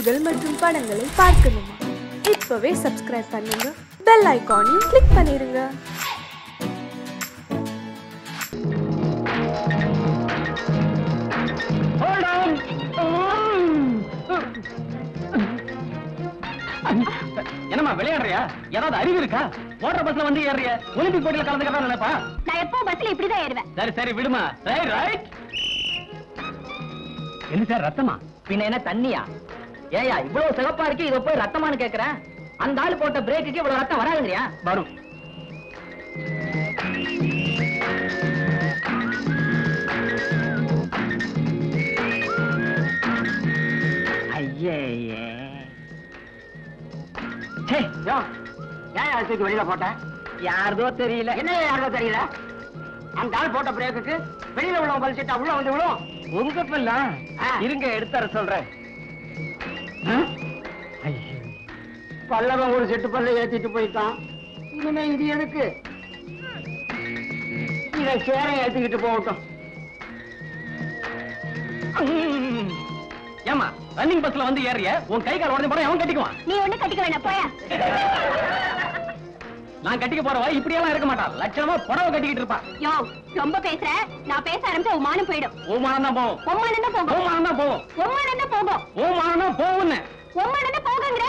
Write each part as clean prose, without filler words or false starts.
நிகழ்ச்சிகள் மற்றும் படங்களை பார்க்கணுமா? இப்பவே சப்ஸ்கிரைப் பண்ணுங்க, பெல் ஐகானையும் கிளிக் பண்ணிருங்க. என்னமா விளையாடுறியா? ஏதாவது அறிவு இருக்கா? ஓடுற பஸ்ல வந்து ஏறிய ஒலிம்பிக் போட்டியில கலந்துக்கிறதா நினைப்பா? நான் எப்போ பஸ்ல இப்படிதான் ஏறுவேன். சரி சரி விடுமா. சரி ரைட். என்ன சார் ரத்தமா? பின்ன என்ன தண்ணியா? ஏயா இவ்வளவு சிவப்பா இருக்கு, இத போய் ரத்தமானு கேக்குறேன். அந்த ஆள் போட்ட பிரேக்குக்கு இவ்வளவு ரத்தம் வராதுங்கறியா? வரும். ஐயே ஏன் வெளியில போட்ட? யாருதோ தெரியல. என்ன யாருதோ தெரியல? அந்த ஆள் போட்ட பிரேக்குக்கு வெளியில உள்ள பலிச்சிட்டா உள்ள வந்து விழும். உங்க பில்ல இருங்க எடுத்துற சொல்றேன். பல்லவன் ஒரு செட்டு பல்ல ஏத்திட்டு போயிட்டான். இனிமே இது எதுக்கு? இத சேர ஏத்திக்கிட்டு போகட்டும். ஏமா ரன்னிங் பஸ்ல வந்து ஏறிய உன் கை கால் உடஞ்ச போற அவன் கட்டிக்குவான். நீ ஒண்ணு கட்டிக்க வேண்டாம், போயா. நான் கட்டிக்க போறவா இப்படி எல்லாம் இருக்க மாட்டான். லட்சணமா புடவை கட்டிக்கிட்டு இருப்பா. யோ ரொம்ப பேசுற. நான் பேச ஆரம்பிச்சா உன் மானம் போயிடும். ஓமானம் தான் போகும். உம்மானம் தான் போகும். ஓமானம் தான் போகும். உம்மானம் தான் போகும். ஓமானம் தான் போகும்னு. உம்மானம் தான் போகுங்கற.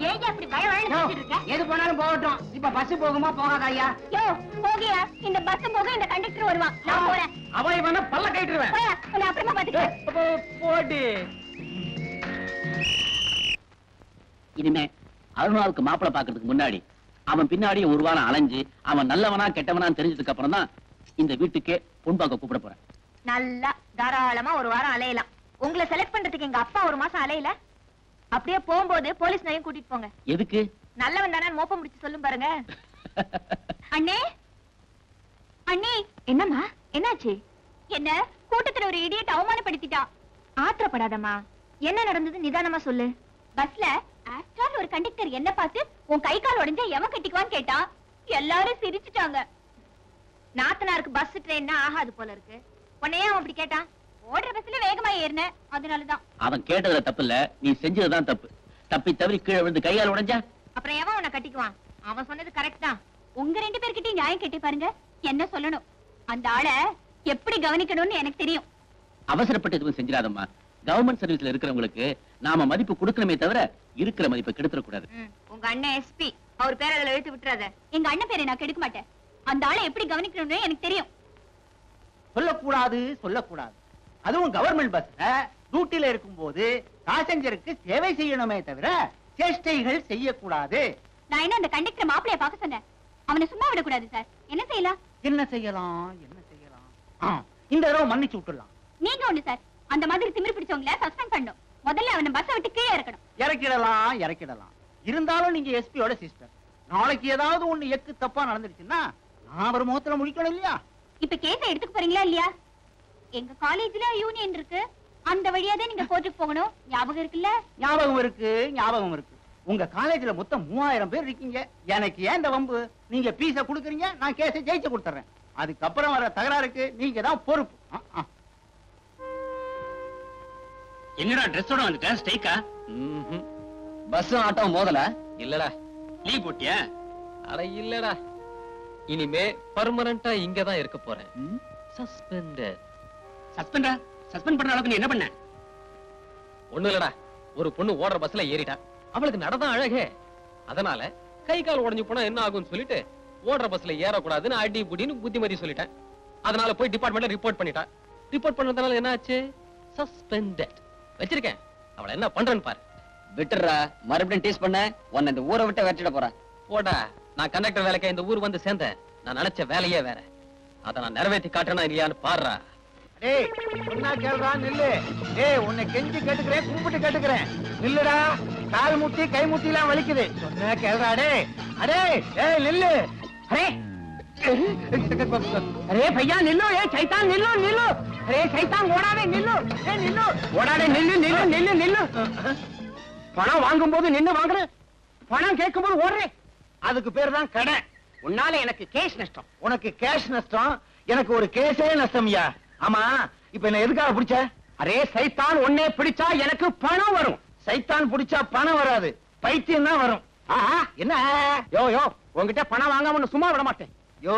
ஏன் அப்படி பயவழன்னு பேசிட்டு இருக்க? எது போனாலும் போகட்டும். இப்ப பஸ் போகுமா போகாதா ஐயா? யோ போகியா, இந்த பஸ் போக இந்த கண்டக்டர் வருவான். நான் போறேன். அவன் இவன பல்ல கட்டிடுவேன். போயா, உன்னை அப்புறமா பாத்துக்கிறேன். போடி. இனிமே அருணாவுக்கு மாப்பிளை பாக்குறதுக்கு முன்னாடி அவன் பின்னாடி ஒரு வாரம் அலைஞ்சு அவன் நல்லவனா கெட்டவனா தெரிஞ்சதுக்கு அப்புறம் தான் இந்த வீட்டுக்கே பொன் பார்க்க கூப்பிட போறேன். நல்லா தாராளமா ஒரு வாரம் அலையலாம். உங்களை செலக்ட் பண்றதுக்கு எங்க அப்பா ஒரு மாசம் அலையல. அப்படியே போகும்போது போலீஸ் நையும் கூட்டிட்டு போங்க. எதுக்கு? நல்லவன் தானே மோப்பம் முடிச்சு சொல்லும் பாருங்க. அண்ணே அண்ணே. என்னம்மா என்னாச்சு? என்ன கூட்டத்துல ஒரு இடியட் அவமானப்படுத்திட்டான். ஆத்திரப்படாதம்மா. என்ன நடந்தது நிதானமா சொல்லு. பஸ்ல ஆஃப்டர் ஒரு கண்டக்டர் என்ன பார்த்து உன் கை கால் உடைஞ்சா எவன் கட்டிக்குவான்னு கேட்டான். எல்லாரும் சிரிச்சுட்டாங்க. நாத்தனாருக்கு பஸ் ட்ரெயின்னா ஆகாது போல இருக்கு. உன்னையே அவன் அப்படி கேட்டான். ஓடுற பஸ்ல வேகமா ஏறின, அதனாலதான். அவன் கேட்டதுல தப்பு இல்ல, நீ செஞ்சதுதான் தப்பு. தப்பி தவறி கீழே விழுந்து கையால் உடைஞ்சா அப்புறம் எவன் உன்னை கட்டிக்குவான்? அவன் சொன்னது கரெக்ட் தான். உங்க ரெண்டு பேர்கிட்டயும் நியாயம் கேட்டி பாருங்க. என்ன சொல்லணும்? அந்த ஆளை எப்படி கவனிக்கணும்னு எனக்கு தெரியும். அவசரப்பட்டு எதுவும் செஞ்சிடாதம்மா. கவர்மெண்ட் சர்வீஸ்ல இருக்கிறவங்களுக்கு நாம மதிப்பு கொடுக்கணுமே தவிர இருக்கிற மதிப்பை கெடுத்துடக்கூடாது. உங்க அண்ணன் எஸ்பி, அவர் பேரை அதுல எழுத்து விட்டுறாத. எங்க அண்ணன் பேரை நான் கெடுக்க மாட்டேன். அந்த ஆளை எப்படி கவனிக்கணும்னு எனக்கு தெரியும். சொல்லக்கூடாது சொல்லக்கூடாது. அதுவும் கவர்மெண்ட் பஸ்ல டியூட்டில இருக்கும் போது பாசஞ்சருக்கு சேவை செய்யணுமே தவிர சேஷ்டைகள் செய்யக்கூடாது. நான் என்ன அந்த கண்டக்டர் மாப்பிளைய பார்க்க சொன்னேன்? அவனை சும்மா விடக்கூடாது சார். என்ன செய்யலாம்? என்ன செய்யலாம் என்ன செய்யலாம்? இந்த தடவை மன்னிச்சு விட்டுடலாம். நீங்க ஒண்ணு சார், அந்த மாதிரி திமிர் பிடிச்சவங்கள சஸ்பெண்ட் பண்ணணும். முதல்ல அவனை பஸ்ஸை விட்டு கீழே இறக்கணும். இறக்கிடலாம் இறக்கிடலாம். இருந்தாலும் நீங்க எஸ்பியோட சிஸ்டர். நாளைக்கு ஏதாவது ஒண்ணு எக்கு தப்பா நடந்துருச்சுன்னா நான் அவர் முகத்துல முடிக்கணும் இல்லையா? இப்ப கேஸ எடுத்துக்க போறீங்களா இல்லையா? எங்க காலேஜ்ல யூனியன் இருக்கு. அந்த வழியா தான் நீங்க கோர்ட்டுக்கு போகணும். ஞாபகம் இருக்குல்ல? ஞாபகம் இருக்கு ஞாபகம் இருக்கு. உங்க காலேஜ்ல மொத்தம் 3000 பேர் இருக்கீங்க. எனக்கு ஏன் இந்த வம்பு? நீங்க பீஸ குடுக்குறீங்க, நான் கேஸை ஜெயிச்சு கொடுத்துறேன். அதுக்கப்புறம் வர தகராறுக்கு நீங்க தான் பொறுப்பு. என்னடா ட்ரெஸ்ஸோட வந்துட்ட? ஸ்ட்ரைக்கா? பஸ் ஆட்டோ மோதல? இல்லடா. லீவ் போட்டியா? அட இல்லடா. இனிமே பெர்மனண்டா இங்க தான் இருக்க போறேன். சஸ்பெண்டட். சஸ்பெண்டா? சஸ்பெண்ட் பண்ற அளவுக்கு நீ என்ன பண்ண? ஒண்ணு இல்லடா. ஒரு பொண்ணு ஓடுற பஸ்ல ஏறிட்டா. அவளுக்கு நடதான் அழகே. அதனால கை கால் உடைஞ்சு போனா என்ன ஆகும்னு சொல்லிட்டு ஓடுற பஸ்ல ஏறக்கூடாதுன்னு அடி புடின்னு புத்திமதி சொல்லிட்டேன். அதனால போய் டிபார்ட்மெண்ட்ல ரிப்போர்ட் பண்ணிட்டா. ரிப்போர்ட் பண்ணதுனால என்ன ஆச்சு? சஸ்பெண்டட். வச்சிருக்கேன். அவளை என்ன பண்றேன்னு பாரு. விட்டுறா. மறுபடியும் டீஸ் பண்ண உன்னை இந்த ஊரை விட்டு வெட்டிட போறேன். போடா. நான் கண்டக்டர் வேலைக்கு இந்த ஊர் வந்து சேர்ந்தேன். நான் நினைச்ச வேலையே வேற. அத நான் நிறைவேற்றி காட்டுறேனா இல்லையான்னு பாடுறா. டேய் சொன்னா கேளுடா, நில்லு. டேய் உன்னை கெஞ்சி கேட்டுக்கிறேன், கும்பிட்டு கேட்டுக்கிறேன். நில்லுடா. கால் முட்டி கை முட்டி எல்லாம் வலிக்குது. சொன்னா கேளுடா. டேய் அடே ஏய் நில்லு. அரே அரே भैया நில்லு. ஏ சைத்தான் நில்லு நில்லு. அரே சைத்தான் ஓடாதே நில்லு. ஏ நில்லு. ஓடாதே நில்லு நில்லு நில்லு நில்லு. பணம் வாங்கும்போது நின்னு வாங்குறேன், பணம் கேட்கும்போது ஓடுறேன். அதுக்கு பேர் தான் கடை. உன்னால எனக்கு கேஷ் நஷ்டம். உனக்கு கேஷ் நஷ்டம், எனக்கு ஒரு கேஸே நஷ்டம்யா. ஆமா இப்ப என்ன எதுக்காக பிடிச்ச? அரே சைத்தான் ஒன்னே பிடிச்சா எனக்கு பணம் வரும். சைத்தான் பிடிச்சா பணம் வராது, பைத்தியம் தான் வரும். என்ன யோ உங்ககிட்ட பணம் வாங்காம சும்மா விட மாட்டேன். யோ,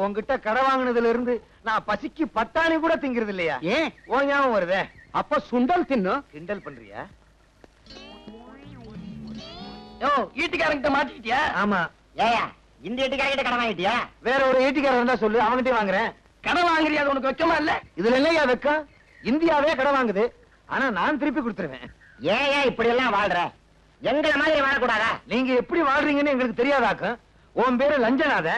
உன்கிட்ட கடை வாங்கினதுல இருந்து நான் பசிக்கு பட்டாணி கூட திங்கிறது இல்லையா? ஏன் ஓ ஞாபகம் வருதே. அப்ப சுண்டல் தின்னு. கிண்டல் பண்றியா? யோ ஈட்டிக்காரங்கிட்ட மாட்டிக்கிட்டியா? ஆமா. ஏயா இந்த வீட்டுக்காரங்கிட்ட கடன் வாங்கிட்டியா? வேற ஒரு ஈட்டிக்காரர் இருந்தா சொல்லு, அவன்கிட்ட வாங்குறேன். கடன் வாங்குறியா? அது உனக்கு வெக்கமா இல்ல? இதுல என்னையா வெக்கம்? இந்தியாவே கடை வாங்குது, ஆனா நான் திருப்பி கொடுத்துருவேன். ஏன் இப்படி எல்லாம் வாழ்ற? எங்களை மாதிரி வாழக்கூடாதா? நீங்க எப்படி வாழ்றீங்கன்னு எங்களுக்கு தெரியாதாக்கும். உன் பேரு லஞ்சநாத,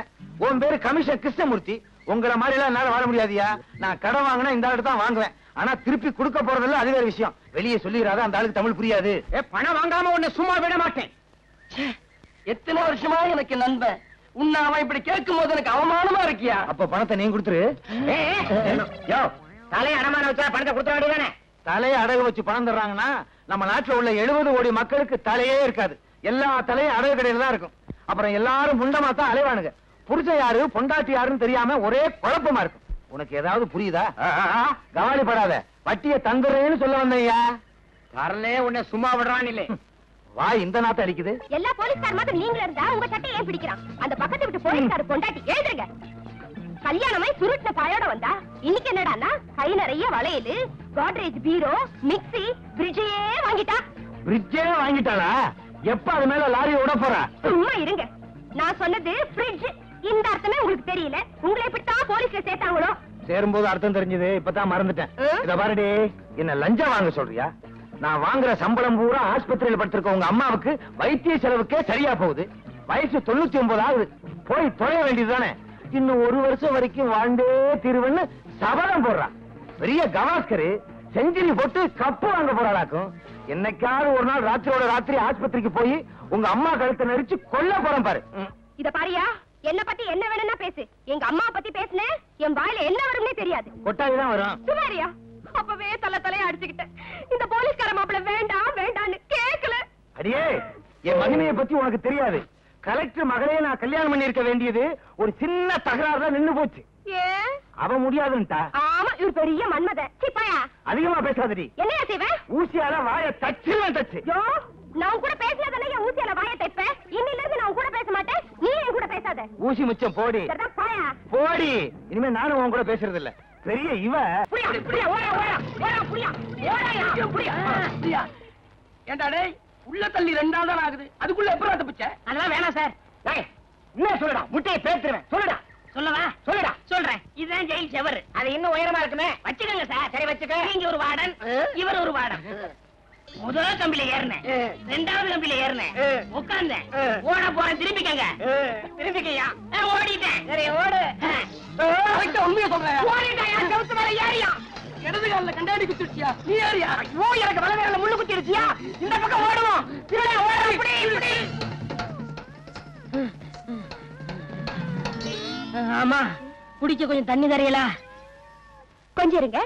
உன் பேரு கமிஷன் கிருஷ்ணமூர்த்தி. உங்களை மாதிரி எல்லாம் என்னால வாழ முடியாதியா. நான் கடை வாங்கினா இந்த ஆளுக்கு தான் வாங்குவேன், ஆனா திருப்பி கொடுக்க போறதில்ல, அது வேற விஷயம். வெளியே சொல்லிடாத, அந்த ஆளுக்கு தமிழ் புரியாது. பணம் வாங்காம உன்னை சும்மா விட மாட்டேன். எத்தனை வருஷமா எனக்கு நண்பன், உன்னை அவன் இப்படி கேட்கும் போது எனக்கு அவமானமா இருக்கியா? அப்ப பணத்தை நீ கொடுத்துரு. யோ தலையை அடமான வச்சா பணத்தை கொடுத்த வேண்டியதானே? தலையை அடகு வச்சு பணம் தர்றாங்கன்னா நம்ம நாட்டுல உள்ள 70 கோடி மக்களுக்கு தலையே இருக்காது. எல்லா தலையும் அடகு கடையில தான் இருக்கும். அப்புறம் எல்லாரும் முண்டமா தான் அலைவானுங்க. புருஷன் யாரு பொண்டாட்டி யாருன்னு தெரியாம ஒரே குழப்பமா இருக்கும். உனக்கு ஏதாவது புரியுதா? கவலைப்படாத, வட்டியை தந்துடுறேன்னு சொல்ல வந்தையா. வரலே உன்னை சும்மா விடுறான் இல்லே. வா, இந்த நாத்த அடிக்குது. எல்லா போலீஸ்கார மாதிரி நீங்க இருந்தா உங்க சட்டை ஏன் பிடிக்கிறான்? அந்த பக்கத்து விட்டு போலீஸ்கார பொண்டாட்டி எழுதுங்க. கல்யாணமே சுருட்ட பாயோட வந்தா இன்னைக்கு என்னடான்னா கை நிறைய வளையல், கோட்ரேஜ் பீரோ, மிக்ஸி, ஃப்ரிட்ஜே வாங்கிட்டா. ஃப்ரிட்ஜே வாங்கிட்டாளா? எப்ப அது மேல லாரி ஓட போறா? சும்மா இருங்க, நான் சொன்னது ஃப்ரிட்ஜ். இந்த அர்த்தமே உங்களுக்கு தெரியல. உங்களை எப்படித்தான் போலீஸ்ல சேர்த்தாங்களோ? சேரும்போது அர்த்தம் தெரிஞ்சது, இப்பதான் மறந்துட்டேன். இத பாருடி, என்ன லஞ்சம் வாங்க சொல்றியா? நான் வாங்குற சம்பளம் பூரா ஆஸ்பத்திரியில படுத்திருக்க உங்க அம்மாவுக்கு வைத்திய செலவுக்கே சரியா போகுது. வயசு 99 ஆகுது. போய் தொலைய வேண்டியதுதானே. இன்னும் 1 வருஷம் வரைக்கும் வாழ்ந்தே தீருவன்னு சபதம் போடுறான். பெரிய கவாஸ்கரு செஞ்சுரி போட்டு கப்பு வாங்க போறாளாக்கும். என்னைக்காவது ஒரு நாள் ராத்திரியோட ராத்திரி ஆஸ்பத்திரிக்கு போய் உங்க அம்மா கழுத்தை நெரிச்சு கொல்ல போறேன் பாரு. இத பாரியா, என்ன பத்தி என்ன வேணும்னா பேசு. எங்க அம்மா பத்தி பேசுன என் வாயில என்ன வரும்னே தெரியாது. கொட்டாதிதான் வரும். சுமாரியா, அப்பவே தலைய அடிச்சுக்கிட்டேன். இந்த போலீஸ்கார மாப்பிள வேண்டாம் வேண்டான்னு கேட்கல. அடியே, என் மகிமையை பத்தி உனக்கு தெரியாது. கலெக்டர் மகளையே நான் கல்யாணம் பண்ணி இருக்க வேண்டியது ஒரு சின்ன தகராறுல நின்னு போச்சு. ஏன்? அவ முடியாதுன்ட்டா. ஆமா, இவர் பெரிய மன்மத. சிப்பாயா அதிகமா பேசாதடி. என்னையா செய்வேன்? ஊசியால வாய தச்சுவேன் தச்சு. யோ, நான் கூட பேசினதானே என் ஊசியால வாய தைப்பேன். இன்னில இருந்து நான் கூட பேச மாட்டேன், நீ என் கூட பேசாத. ஊசி மிச்சம் போடி. சரிதான், பாயா. போடி. இனிமே நானும் உன் கூட பேசுறது இல்ல. பெரிய இவ. புரியா புரியா ஓடா ஓடா ஓடா புரியா ஓடாயா புரியா. ஏண்டா டேய், உள்ள தள்ளி 2 நாள் தான் ஆகுது, அதுக்குள்ள எப்பறம் தப்பிச்ச? அதெல்லாம் வேணாம் சார். என்ன சொல்லுடா, முட்டையை பேத்துருவேன். சொல்லுடா. சொல்லவா? சொல்லுடா. சொல்றேன். இதுதான் ஜெயில் செவர். அது இன்னும் உயரமா இருக்குமே. வச்சுக்கங்க சார். சரி வச்சுக்க. நீங்க ஒரு வார்டன், இவர் ஒரு வார்டன். முதல் கம்பியில ஏறினேன், 2வது கம்பியில ஏறினேன், உட்கார்ந்தேன், ஓட போறேன். திரும்பிக்கங்க. திரும்பிக்கையா? ஓடிட்டேன். சரி ஓடு. உண்மையை சொல்றேன். ஓடிட்டாயா? செவுத்து மேல ஏறியா? இடது கால கண்டாடி குத்திடுச்சியா? நீ ஏறியா? ஐயோ, எனக்கு வலவேல முள்ளு குத்திடுச்சியா? இந்த பக்கம் ஓடுவோம். திருட ஓட. இப்படி இப்படி. ஆமா, குடிக்க கொஞ்சம் தண்ணி தரையலா? கொஞ்சம் இருங்க.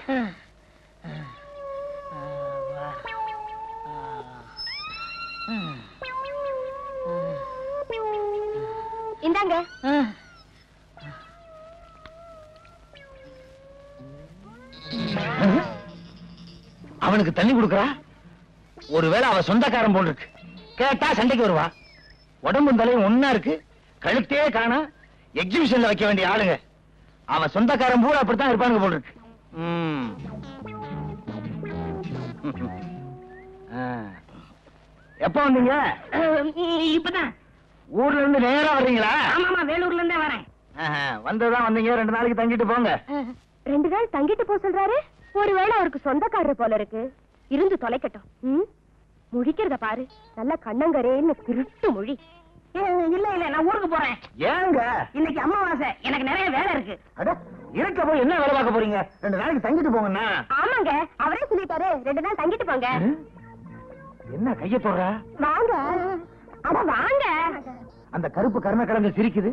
இந்தாங்க. அவனுக்கு தண்ணி கொடுக்கறா. ஒருவேளை அவ சொந்தக்காரன் போல் இருக்கு. கேட்டா சண்டைக்கு வருவா. உடம்பும் தலையும் ஒன்னா இருக்கு, கழுத்தே காணா. எக்ஸிபிஷன்ல வைக்க வேண்டிய ஆளுங்க. அவன் சொந்தக்காரன் பூரா அப்படித்தான் இருப்பானுங்க போல் இருக்கு. எப்ப வந்தீங்க? இப்பதான். ஊர்ல இருந்து நேரா வர்றீங்களா? ஆமாமா, வேலூர்ல இருந்தே வரேன். வந்ததான் வந்தீங்க. 2 நாளைக்கு தங்கிட்டு போங்க. 2 நாள் தங்கிட்டு போ சொல்றாரு. ஒருவேளை அவருக்கு சொந்தக்காரர் போல இருக்கு. இருந்து தொலைக்கட்டும். முழிக்கிறத பாரு, நல்ல கண்ணங்கரேன்னு திருட்டு மொழி. இல்ல இல்ல, நான் ஊருக்கு போறேன். ஏங்க? இன்னைக்கு அமாவாசை, எனக்கு நிறைய வேலை இருக்கு. அட, இருக்க போய் என்ன வேலை பார்க்க போறீங்க? 2 நாளைக்கு தங்கிட்டு போங்கண்ணா. ஆமாங்க, அவரே சொல்லிட்டாரு 2 நாள் தங்கிட்டு போங்க. என்ன கைய தொடுற? வாங்க. அட வாங்க. அந்த கருப்பு கர்ண கிழங்கு சிரிக்குது.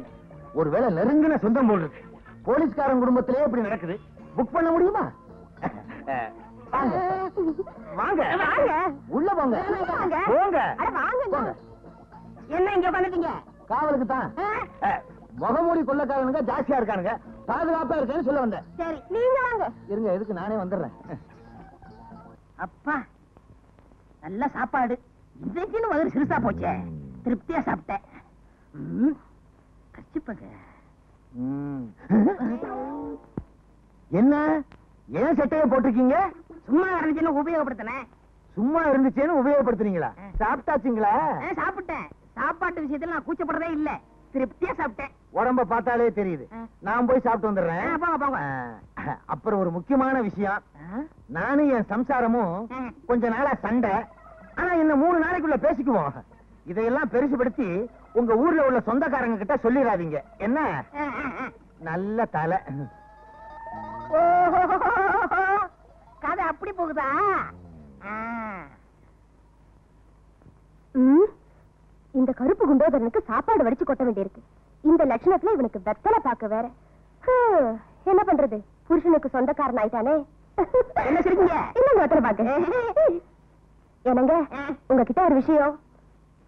ஒருவேளை நெருங்கின சொந்தம் போல் இருக்கு. போலீஸ்காரன் குடும்பத்திலே இப்படி நடக்குது. புக் பண்ண முடியுமா? வாங்க வாங்க வாங்க. உள்ள போங்க. வாங்க. போங்க. அட வாங்க. போங்க. என்ன இங்க உட்காந்துட்டீங்க? காவலுக்கு தான். முகமூடி கொள்ளக்காரனுங்க ஜாஸ்தியா இருக்கானுங்க. பாதுகாப்பா இருக்கேன்னு சொல்ல வந்தேன். சரி, நீங்க வாங்க. இருங்க, எதுக்கு நானே வந்துடுறேன். அப்பா நல்ல சாப்பாடு. இன்றைக்குன்னு வயிறு சிறுசா போச்சே, திருப்தியா சாப்பிட்டேன். கச்சிப்பங்க என்ன ஏன் சட்டையை போட்டிருக்கீங்க? சும்மா இருந்துச்சுன்னு உபயோகப்படுத்தினேன். சும்மா இருந்துச்சேன்னு உபயோகப்படுத்துறீங்களா? சாப்பிட்டாச்சுங்களா? சாப்பிட்டேன். சாப்பாட்டு விஷயத்துல நான் கூச்சப்படுறதே இல்ல, திருப்தியா சாப்பிட்டேன். உடம்ப பார்த்தாலே தெரியுது. நான் போய் சாப்பிட்டு வந்துடுறேன். போங்க போங்க. அப்புறம் ஒரு முக்கியமான விஷயம், நானும் என் சம்சாரமும் கொஞ்ச நாளா சண்டை. ஆனா இன்னும் 3 நாளைக்குள்ள பேசிக்குவோம். இதையெல்லாம் பெருசுபடுத்தி உங்க ஊர்ல உள்ள சொந்தக்காரங்க கிட்ட சொல்லிடாதீங்க என்ன? நல்ல தலை. கதை அப்படி போகுதா? இந்த கருப்பு குண்டோதரனுக்கு சாப்பாடு வடிச்சு கொட்ட வேண்டியிருக்கு. இந்த லட்சணத்துல இவனுக்கு வெத்தலை பாக்க வேற. என்ன பண்றது, புருஷனுக்கு சொந்தக்காரன் ஆயிட்டானே. என்ன சொல்றீங்க? இன்னும் வெத்தலை பாக்க. என்னங்க, உங்ககிட்ட ஒரு விஷயம்.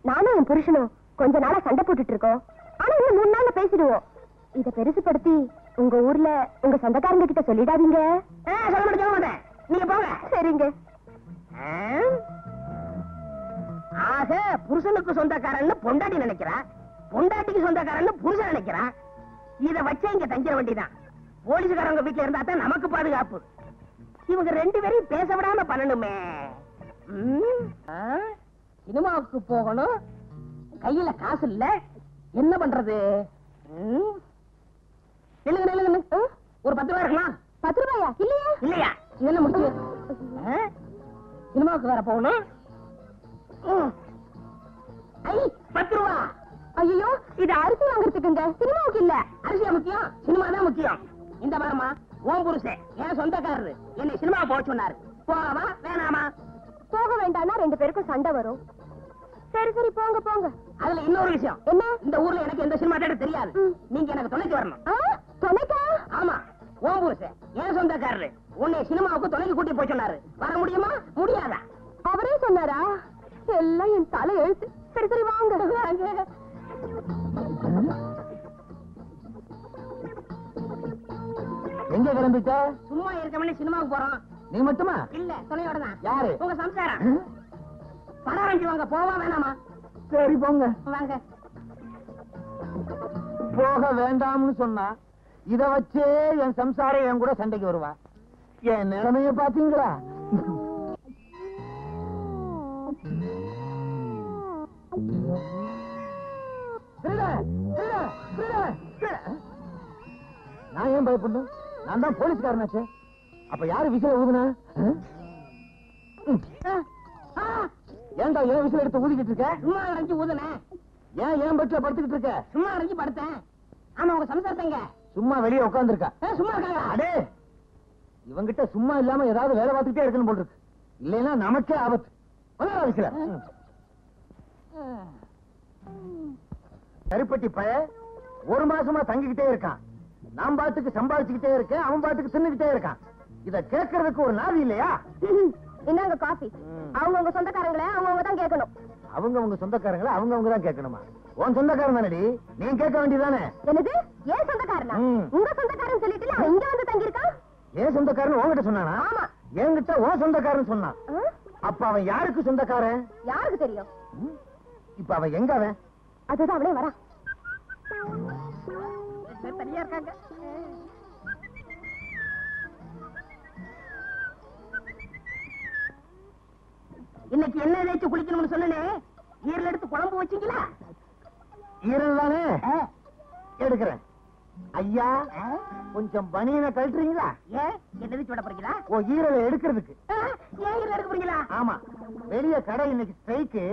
நானும் என் புருஷனும் கொஞ்ச நாளா சண்டை போட்டுட்டு இருக்கோம். ஆனா இன்னும் 3 நாள்ல பேசிடுவோம். இத பெருசுபடுத்தி உங்க ஊர்ல உங்க சொந்தக்காரங்க கிட்ட சொல்லிடாதீங்க. சொல்ல மாட்டேன், நீங்க போங்க. சரிங்க. ஆக புருஷனுக்கு சொந்தக்காரன்னு பொண்டாட்டி நினைக்கிறா, பொண்டாட்டிக்கு சொந்தக்காரன்னு புருஷன் நினைக்கிறான். இத வச்சே இங்க தங்கிட வேண்டியதான். போலீஸ்காரங்க வீட்டுல இருந்தா தான் நமக்கு பாதுகாப்பு. இவங்க 2 பேரையும் பேச விடாம பண்ணணுமே. சினிமாவுக்கு போகணும், கையில காசு இல்ல, என்ன பண்றது? ஒரு 10 ரூபாய் இருக்கலாம். 10 ரூபாயா? இல்லையா? இல்லையா? இதெல்லாம் முக்கியம். சினிமாவுக்கு வேற போகணும். 10 ரூபா. ஐயோ, இது அரிசி வாங்குறதுக்குங்க, சினிமாவுக்கு இல்ல. அரிசியா முக்கியம்? சினிமா தான் முக்கியம். இந்த வாரமா ஓம் புருஷன் என் சொந்தக்காரரு என்னை சினிமா போக சொன்னாரு. போகவா வேணாமா? போக வேண்டாம்னா 2 பேருக்கும் சண்டை வரும். சரி சரி, போங்க போங்க. அதுல இன்னொரு விஷயம். என்ன? இந்த ஊர்ல எனக்கு எந்த சினிமா தேட்டர் தெரியாது. நீங்க எனக்கு துணைக்கு வரணும். துணைக்கா? ஆமா, ஓம் புருஷன் என் சொந்தக்காரரு உன்னை சினிமாவுக்கு துணைக்கு கூட்டி போய் சொன்னாரு. வர முடியுமா முடியாதா? அவரே சொன்னாரா? எல்லாம் என் தலை எழுத்து. சரி சரி, வாங்க. எங்க கிளம்பிட்ட? சும்மா இருக்கவனே சினிமாவுக்கு போறோம். நீ மட்டுமா? இல்ல, துணையோட தான். யாரு? உங்க சம்சாரம். படம் ஆரம்பிச்சு வாங்க. போவா வேணாமா? சரி போங்க. வாங்க. போக வேண்டாம்னு சொன்னா இத வச்சே என் சம்சாரம் என் கூட சண்டைக்கு வருவா. என் நிலைமைய பாத்தீங்களா? நான் ஏன் பயப்படணும்? நான் தான் போலீஸ்காரனாச்சே. அப்ப யாரு விசில ஊதுனா? ஏன்டா ஏன் விசில் எடுத்து ஊதிக்கிட்டு இருக்க? சும்மா அடைஞ்சு ஊதுனேன். ஏன் பெட்ல படுத்துக்கிட்டு இருக்க? சும்மா அடைஞ்சு படுத்தேன். ஆமா, உங்க சம்சாரத்தைங்க சும்மா வெளியே உட்கார்ந்துருக்கா. சும்மா இருக்காங்க. அடே, இவங்கிட்ட சும்மா இல்லாம ஏதாவது வேலை பார்த்துக்கிட்டே இருக்கணும் போல் இருக்கு. இல்லைன்னா நமக்கே ஆபத்து. விசில கருப்பட்டி பய 1 மாசமா தங்கிக்கிட்டே இருக்கான். நான் பாட்டுக்கு சம்பாதிச்சுக்கிட்டே இருக்கேன், அவன் பாட்டுக்கு தின்னுக்கிட்டே இருக்கான். இத கேட்கறதுக்கு ஒரு நாதி இல்லையா? என்னங்க காஃபி? அவங்கவுங்க சொந்தக்காரங்களை அவங்கவுங்க தான் கேட்கணும். அவங்க சொந்தக்காரங்களை அவங்கவுங்க தான் கேட்கணுமா? உன் சொந்தக்காரன் தானடி, நீ கேட்க வேண்டியதானே? என்னது? ஏன் சொந்தக்காரனா? உங்க சொந்தக்காரன் சொல்லிட்டு அவன் இங்க வந்து தங்கியிருக்கான். ஏன் சொந்தக்காரன் உன்கிட்ட சொன்னானா? ஆமா, என்கிட்ட உன் சொந்தக்காரன் சொன்னான். அப்ப அவன் யாருக்கு சொந்தக்காரன்? யாருக்கு தெரியும்? இப்ப அவன் எங்க? அவன் அதுதான் அவனே வரா. தனியா இருக்காங்க. இன்னைக்கு என்ன ஏதாச்சும் குளிக்கணும்னு சொன்னே, ஈரல் எடுத்து குழம்பு வச்சீங்களா? ஈரல் தானே எடுக்கிறேன். ஐயா, கொஞ்சம் பனியனை கழட்டுறீங்களா? ஏன் என்ன வச்சு விட போறீங்களா? ஓ, ஈரலை எடுக்கிறதுக்கு. ஏன் ஈரல் எடுக்க போறீங்களா? ஆமா, வெளிய கடை இன்னைக்கு ஸ்ட்ரைக்கு,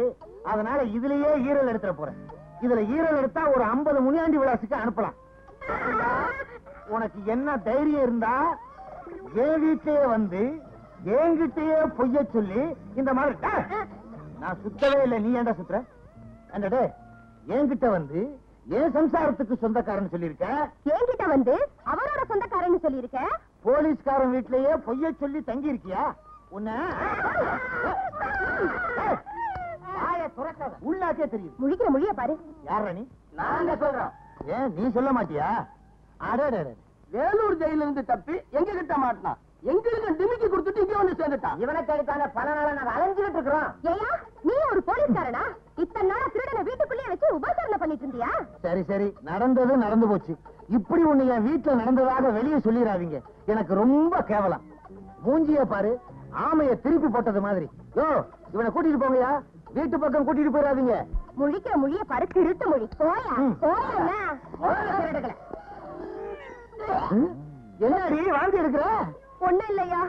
அதனால இதுலயே ஈரல் எடுத்துற போறேன். இதுல ஈரல் எடுத்தா ஒரு 50 முனியாண்டி விலாசுக்கு அனுப்பலாம். உனக்கு என்ன தைரியம் இருந்தா என் வீட்லயே வந்து என்கிட்டயே பொய்ய சொல்லி இந்த மாதிரி நான் சுத்தவே இல்லை, நீ ஏன்டா சுத்துற? என்னடே, என்கிட்ட வந்து என் சம்சாரத்துக்கு சொந்தக்காரன் சொல்லிருக்க, என்கிட்ட வந்து அவரோட சொந்தக்காரன்னு சொல்லியிருக்க, போலீஸ்காரன் வீட்லயே பொய்ய சொல்லி தங்கி இருக்கியா? உன்ன உள்ளாக்கே தெரியுது. முழிக்கிற மொழிய பாரு. யாரா நீ? நாங்க சொல்றோம். ஏன் நீ சொல்ல மாட்டியா? அடடே, வேலூர் ஜெயில இருந்து தப்பி எங்க கிட்ட மாட்டினான். எங்களுக்கு டிமிக்கி கொடுத்துட்டு இங்க வந்து சேர்ந்துட்டான். இவனை கேட்டான பல நாளா நாங்க அலைஞ்சிட்டு இருக்கிறோம். ஏயா நீ ஒரு போலீஸ்காரனா? இத்தனை நாளா திருடனை வீட்டுக்குள்ளேயே வச்சு உபசரணை பண்ணிட்டு இருந்தியா? சரி சரி, நடந்தது நடந்து போச்சு. இப்படி ஒண்ணு என் வீட்டுல நடந்ததாக வெளியே சொல்லிடாதீங்க. எனக்கு ரொம்ப கேவலம். மூஞ்சிய பாரு, ஆமைய திருப்பி போட்டது மாதிரி. யோ, இவனை கூட்டிட்டு போங்கயா. வீட்டு பக்கம் கூட்டிட்டு போயிடாதீங்க. முழிக்கிற மொழிய பாரு, திருட்டு மொழி. போயா போயா. என்னடி வாந்தி எடுக்கிற? ஒண்ணும் இல்லையா,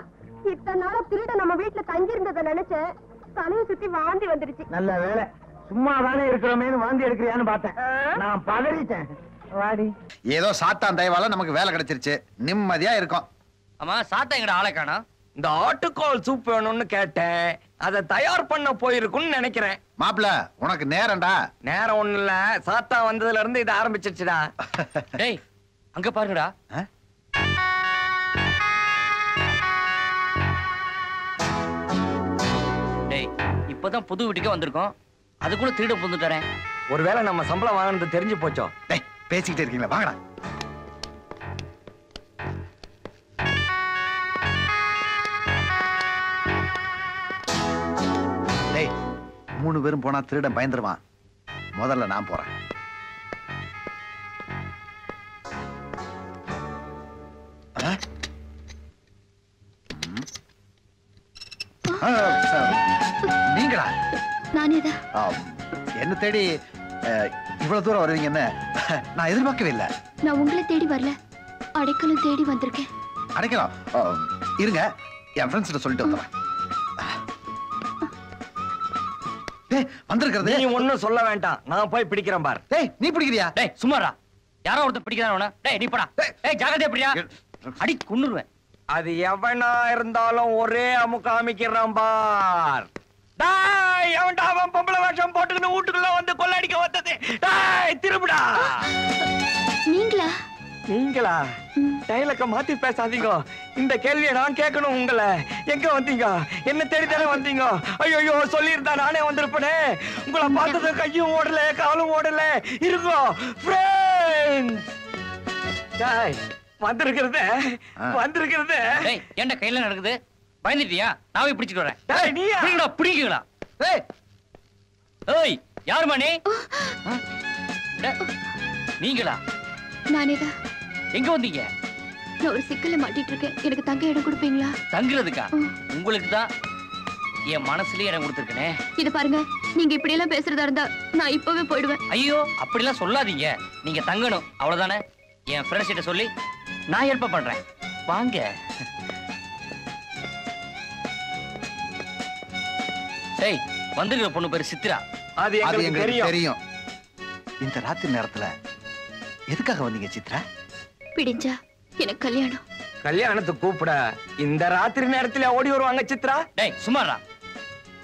இத்தனை நாளா திருட நம்ம வீட்டுல தங்கி இருந்ததை நினைச்சேன். தலையை சுத்தி வாந்தி வந்துருச்சு. நல்ல வேலை, சும்மா தானே இருக்கிறோமேனு வாந்தி எடுக்கிறியான்னு பார்த்தேன். நான் பதறிட்டேன். வாடி. ஏதோ சாத்தான் தயவால நமக்கு வேலை கிடைச்சிருச்சு, நிம்மதியா இருக்கும். ஆமா, சாத்தா எங்கட ஆளை காணோம். இந்த ஆட்டுக்கால் சூப் வேணும்னு கேட்டேன், அதை தயார் பண்ண போயிருக்குன்னு நினைக்கிறேன். மாப்பிள, உனக்கு நேரம்டா. நேரம் ஒண்ணு இல்ல, சாத்தா வந்ததுல இருந்து இது ஆரம்பிச்சிருச்சுடா. டேய், அங்க பாருங்கடா. டேய், இப்பதான் புது வீட்டுக்கே வந்திருக்கோம், அதுக்குள்ள திருட புந்துட்டறேன். ஒருவேளை நம்ம சம்பளம் வாங்கினது தெரிஞ்சு போச்சோ? டேய், பேசிக்கிட்டே இருக்கீங்களா? வாங்கடா. டேய், 3 பேரும் போனா திருடன் பயந்துருவான். முதல்ல நான் போறேன். நீங்களா? நானேதான். என்ன தேடி இவ்வளவு தூரம் வருவீங்கன்னு நான் எதிர்பார்க்கவே இல்லை. நான் உங்களை தேடி வரல, அடைக்கலம் தேடி வந்திருக்கேன். அடைக்கலாம். இருங்க, என் ஃப்ரெண்ட்ஸ் கிட்ட சொல்லிட்டு வந்துடுறேன். டேய், வந்திருக்கிறது. நீ ஒண்ணும் சொல்ல வேண்டாம், நான் போய் பிடிக்கிறேன் பார். டேய், நீ பிடிக்கிறியா? டேய் சும்மாடா, யாரோ ஒருத்தர் பிடிக்கிறானே. டேய் நீ போடா. டேய் ஜாகிரதையா பிடியா, அடி கொன்னுருவேன். அது எவனா இருந்தாலும் ஒரே அமுக்க அமைக்கிறான் பார். டேய், எவன்டா அவன் பொம்பளை வேஷம் போட்டுக்கிட்டு வீட்டுக்குள்ள வந்து கொள்ளடிக்க வந்தது? டேய், திரும்புடா. நீங்களா? நீங்களா? டைலக்க மாத்தி பேசாதீங்க. இந்த கேள்வியை நான் கேட்கணும் உங்களை. எங்க வந்தீங்க? என்ன தேடி தானே வந்தீங்க? ஐயோ, சொல்லியிருந்தா நானே வந்திருப்பேனே. உங்களை பார்த்தது கையும் ஓடல, காலும் ஓடல. இருக்கோ ஃப்ரெண்ட்ஸ். டேய், வந்திருக்கிறது. டேய், என்ன கையில நடக்குது? பயந்துட்டியா? நான் போய் பிடிச்சிட்டு வரேன். டேய், நீயா? பிடிக்கீங்களா? டேய், ஏய், யாருமா நீ? நீங்களா? நானேதான். எங்க வந்தீங்க? நான் ஒரு சிக்கல்ல மாட்டிட்டு இருக்கேன், எனக்கு தங்க இடம் கொடுப்பீங்களா? தங்குறதுக்கா? உங்களுக்கு தான் என் மனசுலயே இடம் கொடுத்துருக்கனே. இத பாருங்க, நீங்க இப்படி எல்லாம் பேசுறதா இருந்தா நான் இப்பவே போயிடுவேன். ஐயோ, அப்படிலாம் சொல்லாதீங்க. நீங்க தங்கணும், அவ்வளவுதானே. என் ஃப்ரெண்ட்ஸ் கிட்ட சொல்லி நான் ஹெல்ப் பண்றேன். வாங்க. டேய், வந்திருக்கிற பொண்ணு பேரு சித்ரா. அது எங்களுக்கு தெரியும். இந்த ராத்திரி நேரத்துல எதுக்காக வந்தீங்க சித்ரா? பிடிஞ்சா எனக்கு கல்யாணம். கல்யாணத்துக்கு கூப்பிட இந்த ராத்திரி நேரத்துல ஓடி வருவாங்க சித்ரா? டேய் சுமாரா,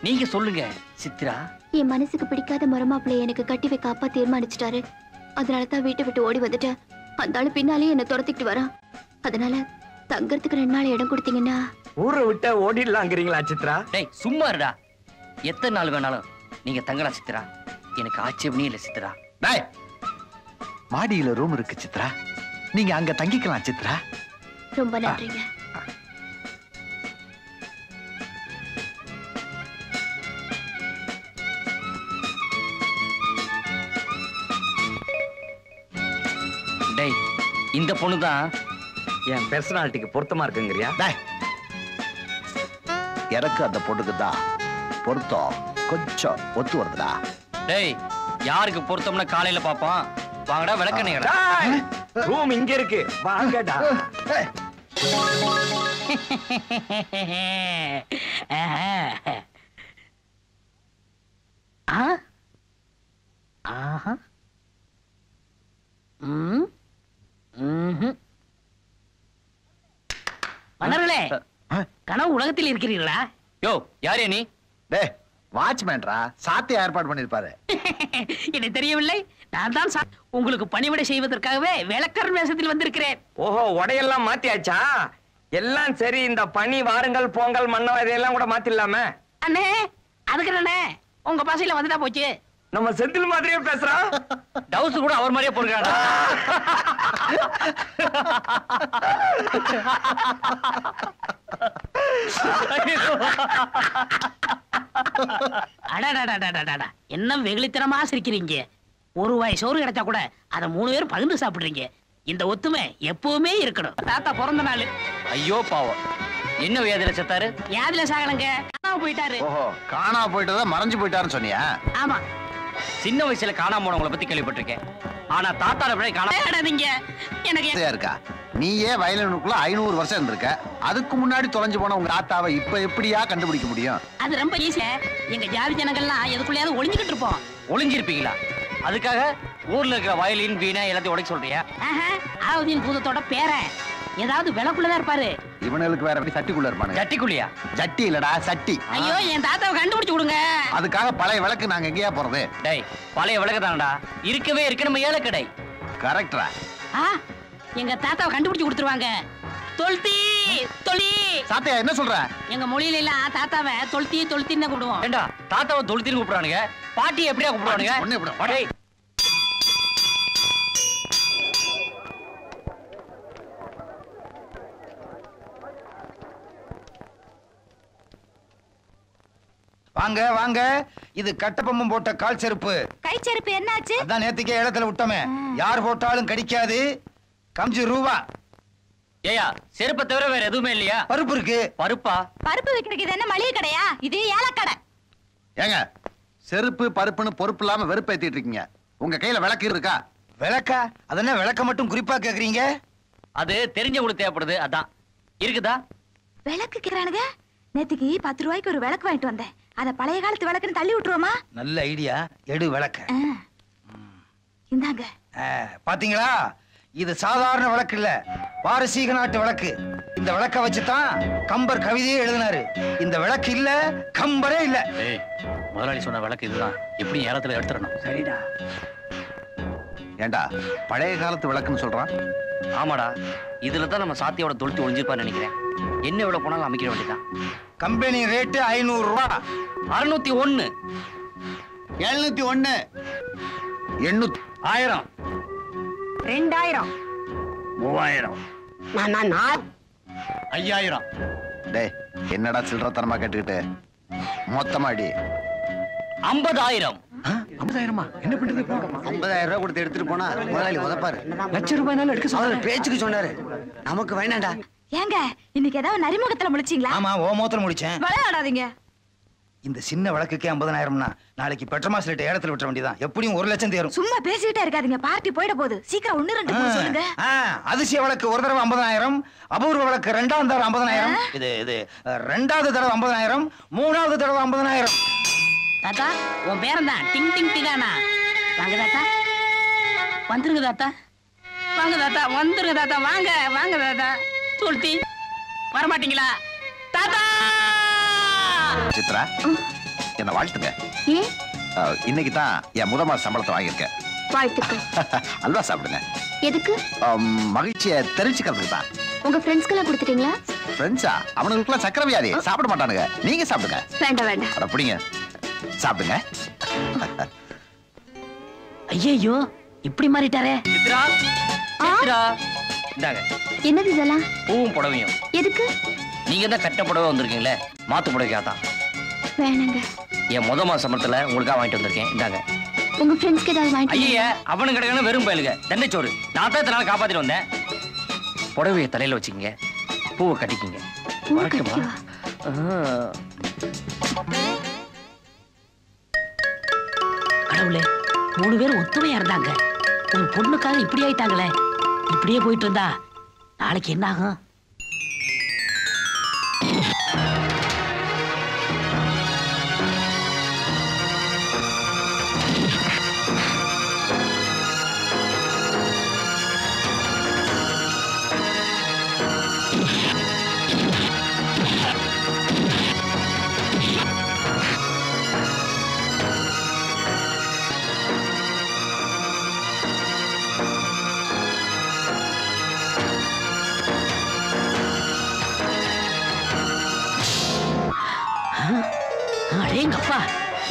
நீங்க சொல்லுங்க சித்ரா. என் மனசுக்கு பிடிக்காத மரமாப்பிள்ளைய எனக்கு கட்டி வைக்க அப்பா தீர்மானிச்சிட்டாரு. அதனாலதான் வீட்டை விட்டு ஓடி வந்துட்டேன். அந்த ஆளு பின்னாலே என்ன துரத்திட்டு வரான். அதனால தங்கறதுக்கு 2 நாள் இடம் கொடுத்தீங்கன்னா ஊரை விட்டு ஓடிடலாங்கிறீங்களா சித்ரா? டேய் சும்மாருடா, எத்தனை நாள் வேணாலும் நீங்க தங்கலாம் சித்ரா. எனக்கு ஆட்சேபனே இல்ல சித்ரா. டேய், மாடியில ரூம் இருக்கு சித்ரா, நீங்க அங்க தங்கிக்கலாம் சித்ரா. ரொம்ப நன்றிங்க. டேய், இந்த பொண்ணு தான் என் பெர்சனாலிட்டிக்கு பொருத்தமா இருக்குங்கறியா? டேய், எனக்கு அந்த பொண்ணுக்கு தான் பொருத்தம் கொஞ்சம் ஒத்து வருதுடா. டேய், யாருக்கு பொருத்தம்னா காலையில பாப்போம். வாங்கடா விளக்கணைங்கடா. ரூம் இங்க இருக்கு, வாங்கடா. மன்னர்களே, கனவு உலகத்தில் இருக்கிறீர்களா? யோ, யாரே நீ? டேய், வாட்ச்மேன்ரா, சாத்தி ஏற்பாடு பண்ணிருப்பாரு. எனக்கு தெரியவில்லை. நான் தான் உங்களுக்கு பணிவிடை செய்வதற்காகவே வேலைக்காரன் வேஷத்தில் வந்திருக்கிறேன். ஓஹோ, உடையெல்லாம் மாத்தியாச்சா? எல்லாம் சரி, இந்த பனி வாருங்கள் பொங்கல் மன்னம் இதையெல்லாம் கூட மாத்திடலாமே. அண்ணே, அதுக்கு அண்ணே உங்க பாசையில வந்துட்டா போச்சு. நம்ம செந்தில் மாதிரியே பேசுறான். டவுஸ் கூட அவர் மாதிரியே போடுறாடா. அடடடடடடடா, என்ன வெகுளித்தனமா சிரிக்கிறீங்க. ஒரு வாய் சோறு கிடைச்சா கூட அதை 3 பேரும் பகிர்ந்து சாப்பிடுறீங்க. இந்த ஒத்துமை எப்பவுமே இருக்கணும். தாத்தா பிறந்த நாள். ஐயோ பாவம், என்ன வியாதியில செத்தாரு? வியாதியில சாகலங்க, காணாம போயிட்டாரு. ஓஹோ, காணாம போயிட்டதா மறைஞ்சு போயிட்டாருன்னு சொன்னியா? ஆமா, சின்ன வயசுல காணாம போனவங்களை பத்தி கேள்விப்பட்டிருக்கேன். ஆனா தாத்தார பிள்ளை விளையாடாதீங்க. எனக்கு இருக்கா? நீயே வயலினுக்குள்ள 500 வருஷம் இருந்திருக்க. அதுக்கு முன்னாடி தொலைஞ்சு போன உங்க தாத்தாவை இப்ப எப்படியா கண்டுபிடிக்க முடியும்? அது ரொம்ப ஈஸியா. எங்க ஜாதி ஜனங்கள்லாம் எதுக்குள்ளயாவது ஒளிஞ்சுக்கிட்டு இருப்போம். ஒளிஞ்சிருப்பீங்களா? அதுக்காக ஊர்ல இருக்கிற வயலின் வீணா எல்லாத்தையும் உடைக்க சொல்றியா? ஆவுதீன் பூதத்தோட பேரன் ஏதாவது விளக்குள்ளதான் இருப்பாரு. இவனுக்கு வேற எப்படி சட்டிக்குள்ள இருப்பானுங்க? ஜட்டிக்குள்ளியா? ஜட்டி இல்லடா, சட்டி. ஐயோ, என் தாத்தாவை கண்டுபிடிச்சு கொடுங்க. அதுக்காக பழைய விளக்கு நாங்க எங்கேயா போறது? டேய், பழைய விளக்கு தானடா இருக்கவே இருக்கு நம்ம ஏலக்கடை. கரெக்டா? எங்க தாத்தாவை கண்டுபிடிச்சு கொடுத்துருவாங்க. தொல்தி தொலி. சாத்தையா என்ன சொல்ற? எங்க மொழியில எல்லாம் தாத்தாவை தொல்தி தொல்தின்னு கூப்பிடுவோம். ஏண்டா தாத்தாவை தொழுத்தின்னு கூப்பிடுறானுங்க, பாட்டி எப்படியா கூப்பிடுவானுங்க? டேய், வாங்க வாங்க, இது கட்டபொம்மன் போட்ட கால் செருப்பு. கை செருப்பு என்னாச்சு? அதான் நேத்துக்கே இடத்துல விட்டோமே. யார் போட்டாலும் கடிக்காது. ₹5. ஏயா, செருப்பை தவிர வேற எதுவுமே இல்லையா? பருப்பு இருக்கு. பருப்பா? பருப்பு வைக்கிறதுக்கு இது என்ன மளிகை கடையா? இது ஏலக்கடை. ஏங்க, செருப்பு பருப்புன்னு பொறுப்பு இல்லாம வெறுப்பேத்திட்டு இருக்கீங்க. உங்க கையில விளக்கு இருக்கா? விளக்கா? அதென்ன விளக்க மட்டும் குறிப்பா கேக்குறீங்க? அது தெரிஞ்சவங்களுக்கு தேவைப்படுது, அதான். இருக்குதா? விளக்கு கேக்குறானுங்க. நேத்துக்கு 10 ரூபாய்க்கு ஒரு விளக்கு வாங்கிட்டு வந்தேன். அத பழைய காலத்து விளக்குன்னு தள்ளி விட்டுருவோமா? நல்ல ஐடியா. எடு விளக்க. இந்தாங்க. பாத்தீங்களா, இது சாதாரண விளக்கு இல்ல, பாரசீக நாட்டு விளக்கு. இந்த விளக்க வச்சுதான் கம்பர் கவிதையே எழுதினாரு. இந்த விளக்கு இல்ல, கம்பரே இல்ல. ஏய், முதலாளி சொன்ன விளக்கு இதுதான். எப்படி ஏலத்துல எடுத்துறணும்? சரிடா. ஏண்டா பழைய காலத்து விளக்குன்னு சொல்றான்? ஆமாடா, இதுல தான் நம்ம சாத்தியோட தொழுத்து ஒளிஞ்சிருப்பான்னு நினைக்கிறேன். என்ன எவ்வளவு போனாலும் அமைக்கிற வேண்டியதான். Company rate ₹500. 601. 701. 800. 1000. 2000. 3000. 5000. டேய், என்னடா சில்லறத்தனமா கேட்டுக்கிட்டு? மொத்தமாடி 50000. 50,000? என்ன பண்றது? ₹50,000 கொடுத்து எடுத்துட்டு போனா முதலாளி உதப்பாரு. ₹1,00,000 எடுக்க சொன்னாரு. பேச்சுக்கு சொன்னாரு, நமக்கு வேணாண்டா. ஏங்க, இன்னைக்கு ஏதாவது நரிமுகத்துல முடிச்சீங்களா? ஆமா, ஓமோத்துல முடிச்சேன். விளையாடாதீங்க. இந்த சின்ன விளக்குக்கே 50,000னா நாளைக்கு பெட்ரோமாஸ் லிட்ட ஏலத்துல விட்ட வேண்டியதான். எப்படியும் 1,00,000 தேரும். சும்மா பேசிக்கிட்டே இருக்காதீங்க, பார்ட்டி போயிட போகுது. சீக்கிரம் 1 2 சொல்லுங்க. அதிசய விளக்கு ஒரு தடவை 50,000, அபூர்வ விளக்கு 2ஆம் தடவை 50,000, இது 2வது தடவை 50,000, 3வது தடவை 50,000. தாத்தா, உன் பேரன் தான் டிங் டிங் டிகானா. வாங்க தாத்தா, வந்துருங்க தாத்தா. வாங்க தாத்தா, வந்துருங்க தாத்தா. வாங்க வாங்க தாத்தா. தொல்தி வரமாட்டீங்களா தாத்தா? சித்ரா, என்ன வாழ்த்துங்க. ஏன்? இன்னைக்கு தான் என் முதல் மாச சம்பளத்தை வாங்கியிருக்கேன். வாழ்த்துக்கள். அல்வா சாப்பிடுங்க. எதுக்கு? மகிழ்ச்சியை தெரிஞ்சுக்கிறதுக்கு தான். உங்க ஃப்ரெண்ட்ஸ்க்கெல்லாம் கொடுத்துட்டீங்களா? ஃப்ரெண்ட்ஸா? அவனுக்குலாம் சக்கரை வியாதி, சாப்பிட மாட்டானுங்க. நீங்க சாப்பிடுங்க. வேண்டாம் வேண்டாம். அட பிடிங்க, சாப்பிடுங்க. ஐயோ, இப்படி மாறிட்டாரே. சித்ரா, சித்ரா, இந்தாங்க. என்னது இதெல்லாம்? பூவும் புடவையும். எதுக்கு? நீங்க தான் கட்ட புடவை வந்திருக்கீங்களே, மாத்து புடவைக்காதான். வேணாங்க. என் முத மாச சம்பளத்துல உங்களுக்காக வாங்கிட்டு வந்திருக்கேன். இந்தாங்க. உங்க ஃப்ரெண்ட்ஸ்க்கு ஏதாவது வாங்கிட்டு? ஐயா, அவனு கிடக்கணும் வெறும் பயலுங்க, தண்டைச்சோறு. நான் தான் இத்தனை நாள் காப்பாத்திட்டு வந்தேன். புடவைய தலையில வச்சுக்கங்க, பூவை கட்டிக்கிங்க. வரட்டுமா? கடவுளே, 3 பேரும் ஒத்துமையா இருந்தாங்க. ஒரு பொண்ணுக்காக இப்படி ஆயிட்டாங்களே. இப்படியே போயிட்டு இருந்தா நாளைக்கு என்ன ஆகும்?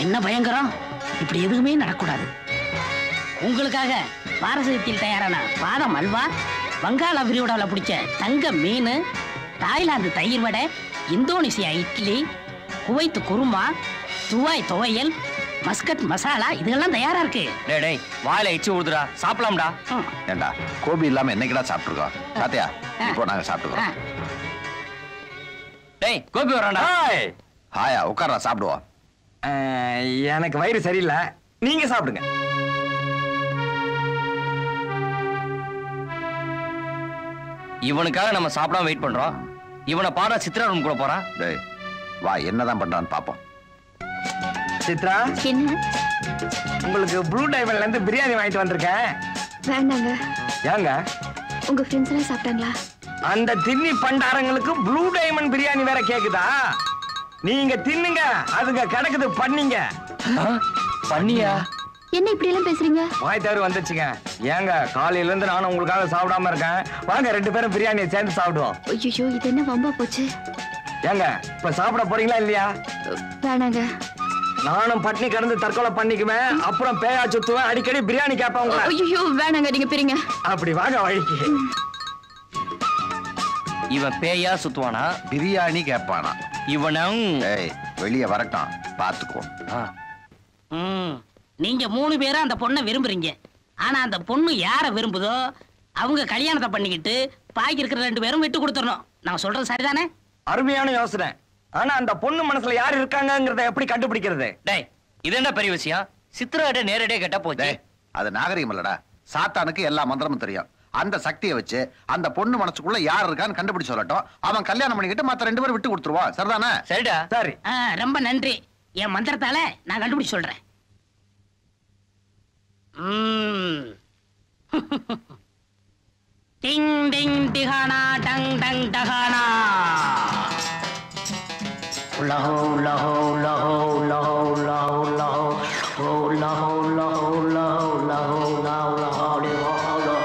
என்ன பயங்கரம்! இப்படி எதுவுமே நடக்கூடாது. உங்களுக்காக பாரசீகத்தில் தயாரான பாதம் அல்வா, வங்காள விரிகுடாவில் பிடிச்ச தங்க மீன், தாய்லாந்து தயிர் vada, Indonesia idli, Kuwait kurma, Dubai துவையல், மஸ்கட் மசாலா இதெல்லாம் தயாரா இருக்கு. டேய் வாயில எச்சி ஊதுடா, சாப்பிடலாம்டா. ஏண்டா கோபி இல்லாம என்னைக்குடா சாப்பிட்டுருக்கோம்? சாத்தியா இப்போ நாங்க சாப்பிட்டுக்கிறோம். டேய் கோபி வரான்டா. ஹாயா உட்கார்றா சாப்பிடுவோம். எனக்கு வயிறு சரியில்லை, நீங்க சாப்பிடுங்க. இவனுக்காக நம்ம சாப்பிடாம வெயிட் பண்றோம். இவனை பாரா சித்ரா ரூம் கூட போறான். டேய் வா என்னதான் பண்றான்னு பாப்போம். சித்ரா, என்ன? உங்களுக்கு ப்ளூ டைமண்ட்ல இருந்து பிரியாணி வாங்கிட்டு வந்திருக்கேன். வேண்டாங்க. ஏங்க? உங்க ஃப்ரெண்ட்ஸ் எல்லாம் சாப்பிட்டாங்களா? அந்த தின்னி பண்டாரங்களுக்கு ப்ளூ டைமண்ட் பிரியாணி வேற கேக்குதா? நீங்க தின்னுங்க, அதுங்க கிடக்குது பண்ணீங்க. பண்ணியா? என்ன இப்படி எல்லாம் பேசுறீங்க? வாய் தவறு வந்துச்சுங்க. ஏங்க காலையில இருந்து நானும் உங்களுக்காக சாப்பிடாம இருக்கேன். வாங்க 2 பேரும் பிரியாணியை சேர்ந்து சாப்பிடுவோம். ஐயோ இது என்ன வம்பா போச்சு. ஏங்க இப்ப சாப்பிட போறீங்களா இல்லையா? வேணாங்க. நானும் பட்னி கிடந்து தற்கொலை பண்ணிக்குவேன், அப்புறம் பேயா சுத்துவேன், அடிக்கடி பிரியாணி கேட்பாங்க. ஐயோ வேணாங்க, நீங்க பிரிங்க. அப்படி வாங்க வழிக்கு. இவன் பேயா சுத்துவானா பிரியாணி கேட்பானா? இவனும் வெளியே வரட்டும் பாத்துக்குவோம். நீங்க 3 பேரும் அந்த பொண்ணை விரும்புறீங்க. ஆனா அந்த பொண்ணு யார விரும்புதோ அவங்க கல்யாணத்தை பண்ணிக்கிட்டு பாக்கி இருக்கிற 2 பேரும் விட்டு கொடுத்துடணும். நான் சொல்றது சரிதானே? அருமையான யோசனை. ஆனா அந்த பொண்ணு மனசுல யார் இருக்காங்கங்கறத எப்படி கண்டுபிடிக்கிறது? டேய் இது என்ன பெரிய விஷயம்? சித்ராட்ட நேரடியா கேட்டா போச்சு. அது நாகரிகம் இல்லடா. சாத்தானுக்கு எல்லா மந்திரமும் தெரியும். அந்த சக்தியை வச்சு அந்த பொண்ணு மனசுக்குள்ள யார் இருக்கான்னு கண்டுபிடிச்சு சொல்லட்டும். அவன் கல்யாணம் பண்ணிக்கிட்டு மத்த 2 பேரும் விட்டு கொடுத்துருவான். சரிதானே? சரிடா. சரி. ரொம்ப நன்றி. என் மந்திரத்தால நான் கண்டுபிடிச்சு சொல்றேன். டிங் டிங் டிகானா டங் டங் டகானா. லஹோ லஹோ லஹோ லஹோ லஹோ லஹோ லஹோ லஹோ லஹோ லஹோ லஹோ லஹோ லஹோ.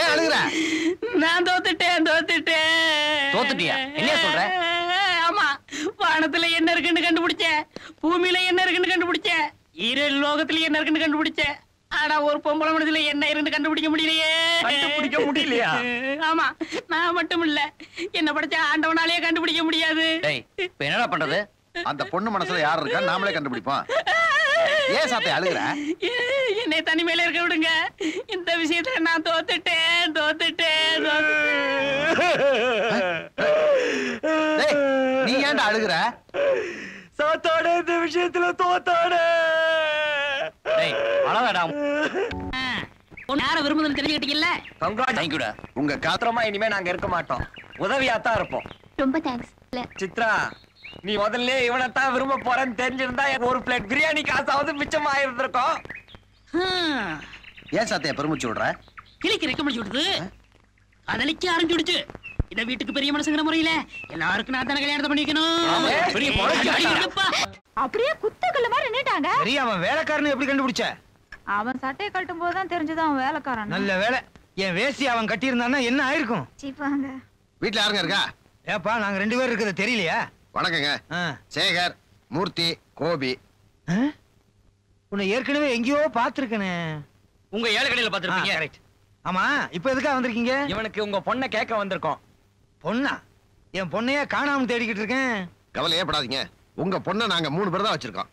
ஏன் அழுகுற? நான் தோத்துட்டேன். தோத்துட்டியா? என்ன சொல்ற? ஆமா, வானத்துல என்ன இருக்குன்னு கண்டுபிடிச்சேன், பூமியில என்ன இருக்குன்னு கண்டுபிடிச்சேன், ஈரல் லோகத்துல என்ன இருக்குன்னு கண்டுபிடிச்சேன். ஆனா ஒரு பொம்பளை மனசுல என்ன இருந்து கண்டுபிடிக்க முடியலையே. கண்டுபிடிக்க முடியலையா? ஆமா, நான் மட்டும் இல்ல, என்ன படிச்ச ஆண்டவனாலே கண்டுபிடிக்க முடியாது. இப்ப என்ன பண்றது? அந்த பொண்ணு மனசுல யார் இருக்கா நாமளே கண்டுபிடிப்போம். ஏன் சாத்தை அழுகுற? என்னை தனிமையில இருக்க விடுங்க. இந்த விஷயத்துல நான் தோத்துட்டேன். நீ ஏன்டா அழுகுற? சாத்தோட இந்த விஷயத்துல தோத்தாட. யார விரும்புதுன்னு தெரிஞ்சுக்கிட்டீங்கல்ல? தேங்க்யூடா. உங்க காத்திரமா இனிமே நாங்க இருக்க மாட்டோம், உதவியாத்தான் இருப்போம். ரொம்ப தேங்க்ஸ். சித்ரா, நீ முதல்ல இவனைத்தான் விரும்ப போறேன்னு தெரிஞ்சிருந்தா ஒரு பிளேட் பிரியாணி காசாவது மிச்சமா இருந்திருக்கும். ஏன் சாத்தைய பெருமிச்சு விடுற? கிளிக்கு ரெக்க முடிச்சு விடுது, அதலிக்கு ஆரம்பிச்சுடுச்சு. இந்த வீட்டுக்கு பெரிய மனசுங்கிற முறையில எல்லாருக்கும் நான் தானே கல்யாணத்தை பண்ணிக்கணும். அப்படியே குத்தக்கல்ல மாதிரி நின்னுட்டாங்க. சரி, அவன் வேலைக்காரன்னு எப்படி கண்டுபிடிச்ச? அவன் சட்டையை கட்டும் போதுதான் தெரிஞ்சது அவன் வேலைக்காரன். நல்ல வேலை. என் வேசி அவன் கட்டி இருந்தான்னா என்ன ஆயிருக்கும்? சீப்பாங்க. வீட்டுல யாருங்க இருக்கா? ஏப்பா, நாங்க 2 பேர் இருக்கிறது தெரியலையா? வணக்கங்க. சேகர், மூர்த்தி, கோபி. உன்னை ஏற்கனவே எங்கேயோ பாத்துருக்கனே. உங்க ஏழை கடையில பாத்துருப்பீங்க. ஆமா, இப்ப எதுக்காக வந்திருக்கீங்க? இவனுக்கு உங்க பொண்ணை கேட்க வந்திருக்கோம். பொண்ணா? என் பொண்ணைய காணாம தேடிக்கிட்டு இருக்கேன். கவலையே படாதீங்க, உங்க பொண்ணை நாங்க 3 பேர் தான் வச்சிருக்கோம்.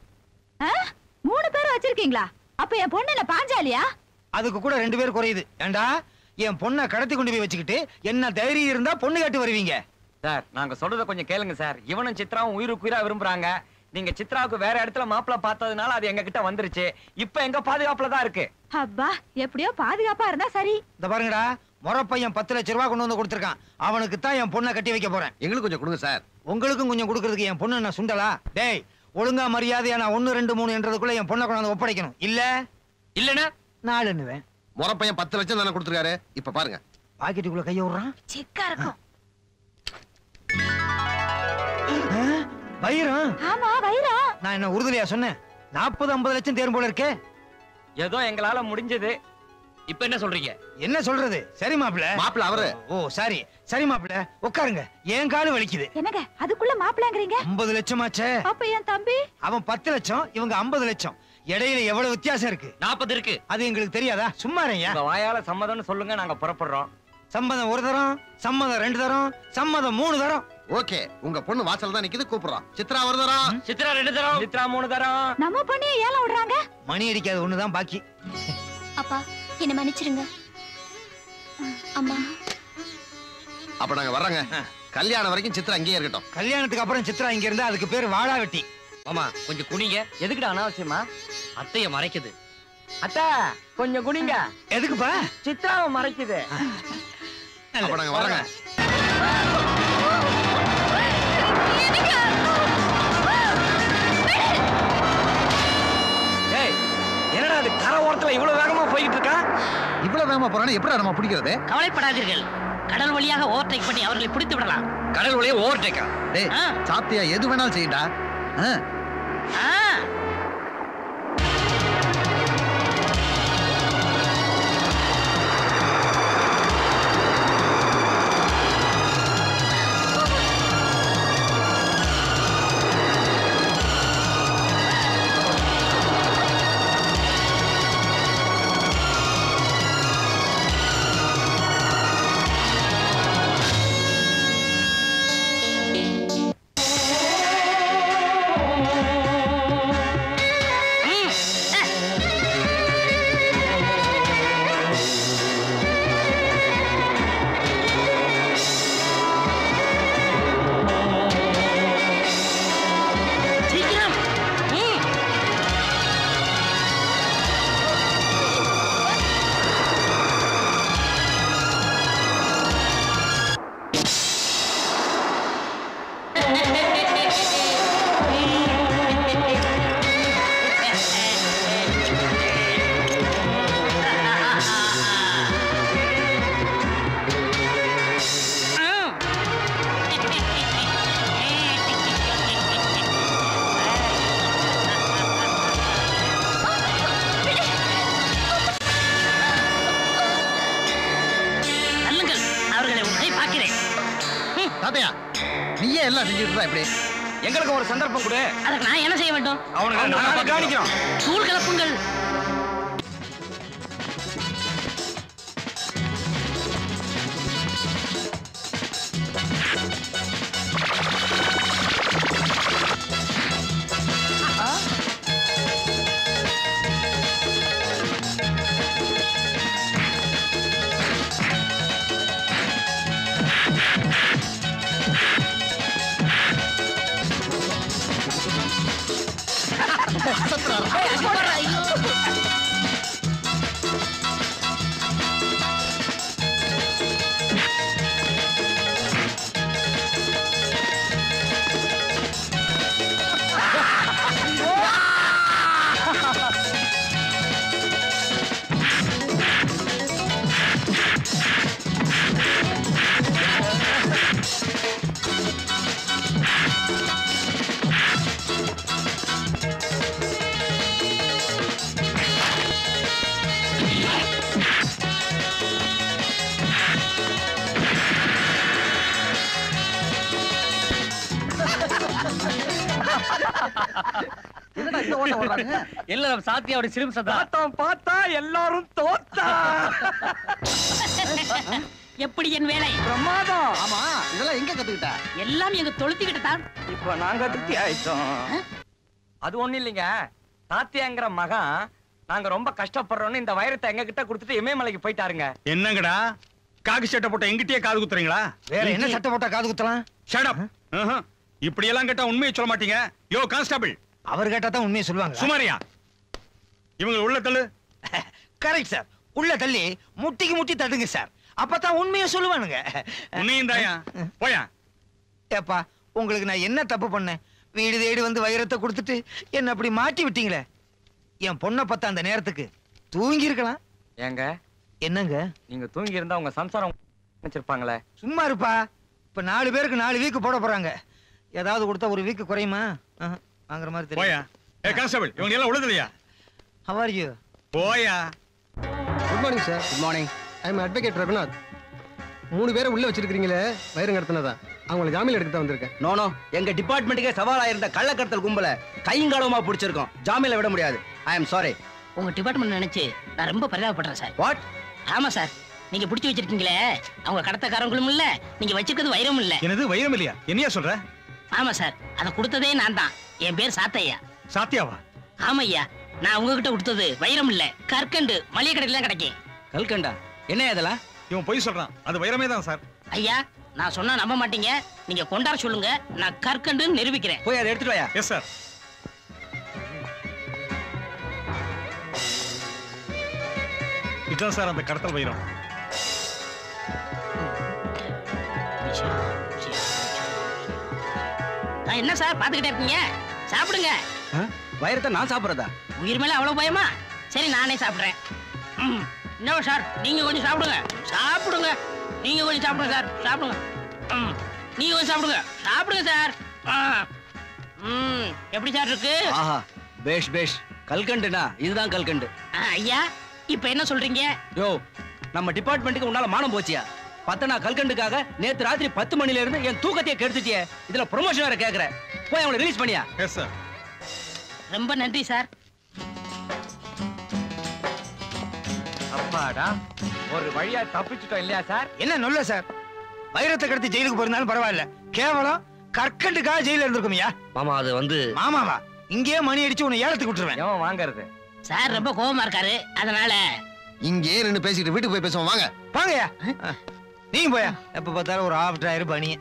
3 பேர் வச்சிருக்கீங்களா? அப்ப என் பொண்ணு என்ன பாஞ்சாலியா? அதுக்கு கூட 2 பேர் குறையுது. ஏண்டா, என் பொண்ணை கடத்தி கொண்டு போய் வச்சுக்கிட்டு என்ன தைரியம் இருந்தா பொண்ணு காட்டு வருவீங்க? சார், நாங்க சொல்றத கொஞ்சம் கேளுங்க சார். இவனும் சித்ராவும் உயிருக்கு உயிரா விரும்புறாங்க. நீங்க சித்ராவுக்கு வேற இடத்துல மாப்பிள்ள பார்த்ததுனால அது எங்க கிட்ட வந்துருச்சு. இப்ப எங்க பாதுகாப்புல தான் இருக்கு. அப்பா, எப்படியோ பாதுகாப்பா இருந்தா சரி. இந்த பாருங்கடா, முறை பையன் 10 லட்சம் ரூபாய் கொண்டு வந்து கொடுத்துருக்கான். அவனுக்கு தான் என் பொண்ணை கட்டி வைக்க போறேன். எங்களுக்கு கொஞ்சம் கொடுங்க சார். உங்களுக்கும் கொஞ்சம் கொடுக்கறதுக்கு என் பொண்ணு என்ன சுண்டலா? டேய், ஒழுங்கா மரியாதையா நான் 1 2 3 என்றதுக்குள்ள என் பொண்ணை கொண்டாந்து ஒப்படைக்கணும். இல்லன்னா 4ன்னுவேன். முறை பையன் 10 லட்சம் தானே கொடுத்துருக்காரு. இப்ப பாருங்க. பாக்கெட்டுக்குள்ள கைய விடுறான். செக்கா இருக்கும். வைரம். ஆமா வைரா. நான் என்ன உறுதியா சொன்னேன்? 40-50 லட்சம் தேரும் போல இருக்கே. ஏதோ எங்களால முடிஞ்சது. இப்ப என்ன சொல்றீங்க? என்ன சொல்றது? சரி மாப்பிள்ள. மாப்பிள்ள அவரு. ஓ சரி சரி மாப்பிள்ள, உட்காருங்க. என் காலு வலிக்குது. என்னங்க அதுக்குள்ள மாப்பிள்ளைங்கறீங்க? 50 லட்சமாச்சே. அப்ப என் தம்பி அவன் 10 லட்சம், இவங்க 50 லட்சம். இடையில எவ்வளவு வித்தியாசம் இருக்கு? 40 இருக்கு. அது எங்களுக்கு தெரியாதா? சும்மா இருங்க. உங்க வாயால சம்மதம்னு சொல்லுங்க, நாங்க புறப்படுறோம். சம்மதம் 1 தரம், சம்மதம் 2 தரம், சம்மதம் 3 தரம். ஓகே, உங்க பொண்ணு வாசல்ல தான் நிக்குது, கூப்பிடுறோம். சித்ரா 1 தரம், சித்ரா 2 தரம், சித்ரா 3 தரம். நம்ம பொண்ணைய ஏல விடுறாங்க. மணி அடிக்காது ஒண்ணுதான் பாக்கி. அப்பா என்ன மன்னிச்சிருங்க. அம்மா அப்ப நாங்க வர்றோங்க. கல்யாணம் வரைக்கும் சித்ரா அங்கேயே இருக்கட்டும். கல்யாணத்துக்கு அப்புறம் சித்ரா இங்க இருந்தா அதுக்கு பேர் வாழா வெட்டி. மாமா கொஞ்சம் குனிங்க. எதுக்குடா அனாவசியமா? அத்தைய மறைக்குது. அத்தா கொஞ்சம் குனிங்க. எதுக்குப்பா? சித்ராவை மறைக்குது. அப்ப நாங்க வர்றோங்க. ஏய், என்னடா அது கரை ஓரத்துல இவ்வளவு வேகமா போயிட்டு இருக்கா? இவ்வளவு வேகமா போறானே எப்படி நம்ம பிடிக்கிறது? கவலைப்படாதீர்கள், கடல் வழியாக ஓவர்டேக் பண்ணி அவர்களை பிடித்து விடலாம். கடல் வழியே ஓவர்டேக்கா? டேய், சாத்தியா எது வேணாலும் செய்யடா. தாத்தையா, நீயே எல்லாம் செஞ்சுட்டு இருந்தா எப்படி? எங்களுக்கு ஒரு சந்தர்ப்பம் கொடு. அதற்கு நான் என்ன செய்ய வேண்டும்? அவனுக்கு கவனிக்கிறோம். தூள் கலப்புங்கள். என்னடா இந்த ஓட்ட ஓடுறாங்க? எல்லாரும் சாத்தியாவோட சிரிப்பு சத்தம் பார்த்தா எல்லாரும் தோத்தா. எப்படி என் வேலை? பிரமாதம். ஆமா, இதெல்லாம் எங்க கத்துக்கிட்ட? எல்லாம் எங்க தொழுத்திக்கிட்டு தான். இப்ப நாங்க திருப்தி ஆயிட்டோம். அது ஒண்ணு இல்லைங்க, தாத்தியாங்கிற மகன் நாங்க ரொம்ப கஷ்டப்படுறோம்னு இந்த வைரத்தை எங்க கிட்ட கொடுத்துட்டு இமயமலைக்கு போயிட்டாருங்க. என்னங்கடா காக்கி சட்டை போட்ட எங்கிட்டயே காது குத்துறீங்களா? வேற என்ன சட்டை போட்டா காது குத்தலாம்? Shut up. இப்படி எல்லாம் கேட்டா உண்மையை சொல்ல மாட்டீங்க. யோ கான்ஸ்டபிள், அவர் கேட்டா தான் உண்மையை சொல்லுவாங்க. சுமாரியா, இவங்க உள்ள தள்ளு. Correct sir. உள்ள தள்ளி முட்டிக்கு முட்டி தட்டுங்க சார். அப்பதான் உண்மையை சொல்லுவானுங்க. உன்னையும் தாயா போயா. ஏப்பா உங்களுக்கு நான் என்ன தப்பு பண்ணேன்? வீடு தேடி வந்து வைரத்தை கொடுத்துட்டு என்ன அப்படி மாட்டி விட்டீங்களே. என் பொண்ணை பத்த அந்த நேரத்துக்கு தூங்கி இருக்கலாம். ஏங்க என்னங்க நீங்க தூங்கி இருந்தா உங்க சம்சாரம் நினைச்சிருப்பாங்களே. சும்மா இருப்பா. இப்ப 4 பேருக்கு 4 வீக்கு போட போறாங்க. ஏதாவது கொடுத்தா ஒரு வீக்கு குறையுமா? வாங்குற மாதிரி போயா. தெரியும். கான்ஸ்டபிள் இவங்க எல்லாம் உழுதுலையா? How are you? போயா. Good morning sir. Good morning. I am advocate Raghunath. 3 பேரை உள்ள வச்சிருக்கீங்களே வைரம் கடத்தினதா? அவங்களை ஜாமீன் எடுக்க தான் வந்திருக்கேன். நோ எங்க டிபார்ட்மெண்ட்டுக்கே சவாலா இருந்த கள்ளக்கடத்தல் கும்பல கையங்காலமா பிடிச்சிருக்கோம். ஜாமீன்ல விட முடியாது. I am sorry. உங்க டிபார்ட்மெண்ட் நினைச்சு நான் ரொம்ப பரிதாபப்படுறேன் சார். வாட்? ஆமா சார், நீங்க பிடிச்சி வச்சிருக்கீங்களே அவங்க கடத்தக்காரங்களும் இல்ல, நீங்க வச்சிருக்கிறது வைரம் இல்ல. என்னது வைரம் இல்லையா? என்னையா சொல்ற? ஆமா சார், அதை கொடுத்ததே நான் தான். என் பேர் சாத்தையா. சாத்தியாவா? ஆமா ஐயா, நான் உங்ககிட்ட கொடுத்தது வைரம் இல்ல, கற்கண்டு. மளிகை கடையில தான் கிடைக்கும். கல்கண்டா? என்ன இதெல்லாம்? இவன் பொய் சொல்றான். அது வைரமே தான் சார். ஐயா, நான் சொன்னா நம்ப மாட்டீங்க. நீங்க கொண்டாட சொல்லுங்க, நான் கற்கண்டுன்னு நிரூபிக்கிறேன். போய் அதை எடுத்துட்டு வாயா. Yes sir. இதுதான் சார் அந்த கடத்தல் வைரம். என்ன சார் பாத்துக்கிட்டே இருக்கீங்க? சாப்பிடுங்க. வைரத்தை நான் சாப்பிடுறதா? உயிர் மேல அவ்வளவு பயமா? சரி, நானே சாப்பிடுறேன். என்ன சார், நீங்க கொஞ்சம் சாப்பிடுங்க. சாப்பிடுங்க, நீங்க கொஞ்சம் சாப்பிடுங்க சார். சாப்பிடுங்க. நீங்க கொஞ்சம் சாப்பிடுங்க. சாப்பிடுங்க சார். எப்படி சார் இருக்கு? ஆஹா, பேஷ் பேஷ். கல்கண்டுனா இதுதான் கல்கண்டு. ஐயா, இப்ப என்ன சொல்றீங்க? யோ, நம்ம டிபார்ட்மெண்ட்டுக்கு உன்னால மானம் போச்சியா? பத்தனா கல்கண்டுக்காக நேத்து ராத்திரி 10 மணில இருந்து என் தூக்கத்தையே கெடுத்துட்டியே. இதுல ப்ரொமோஷன் வேற கேக்குற. போய் அவங்களை ரிலீஸ் பண்ணியா? Yes sir. ரொம்ப நன்றி சார். அப்பாடா, ஒரு வழியா தப்பிச்சிட்டோம் இல்லையா சார்? என்ன நல்ல சார், வைரத்தை கடத்தி ஜெயிலுக்கு போயிருந்தாலும் பரவாயில்ல, கேவலம் கற்கண்டுக்காக ஜெயில இருந்திருக்குமியா? மாமா அது வந்து மாமாவா? இங்கேயே மணி அடிச்சு உன்னை ஏலத்துக்கு விட்டுருவேன். எவன் வாங்குறது? சார் ரொம்ப கோபமா இருக்காரு, அதனால இங்கே நின்னு பேசிட்டு வீட்டுக்கு போய் பேசுவோம். வாங்க வாங்கயா. நீங்க போயா. எப்ப பார்த்தாலும் ஒரு ஆஃப்டர் ஆயிரம் பணிய